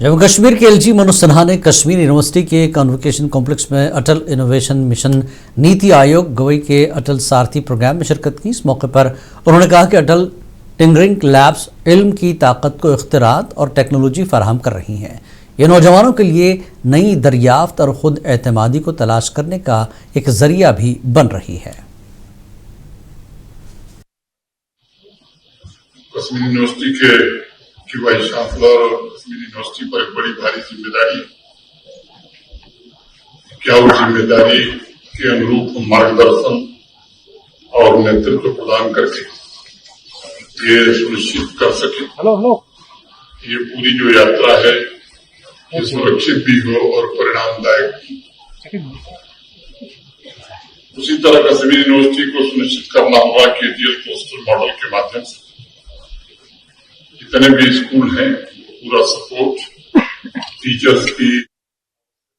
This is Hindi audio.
जम्मू कश्मीर के एलजी मनोज सिन्हा ने कश्मीर यूनिवर्सिटी के कॉन्वोकेशन कॉम्प्लेक्स में अटल इनोवेशन मिशन नीति आयोग गवई के अटल सारथी प्रोग्राम में शिरकत की। इस मौके पर उन्होंने कहा कि अटल टिंकरिंग लैब्स इल्म की ताकत को इख्तिरात और टेक्नोलॉजी फराहम कर रही हैं। ये नौजवानों के लिए नई दरियाफ्त और खुद एतमादी को तलाश करने का एक जरिया भी बन रही है। कश्मीर यूनिवर्सिटी के वाइस चांसलर और कश्मीर यूनिवर्सिटी पर एक बड़ी भारी जिम्मेदारी है। क्या उस जिम्मेदारी के अनुरूप मार्गदर्शन और नेतृत्व प्रदान करके ये सुनिश्चित कर सके ये पूरी जो यात्रा है ये सुरक्षित भी हो और परिणामदायक भी। उसी तरह कश्मीर यूनिवर्सिटी को सुनिश्चित करना होगा कि डुअल पोस्टल मॉडल के माध्यम से जितने भी स्कूल हैं पूरा सपोर्ट टीचर्स की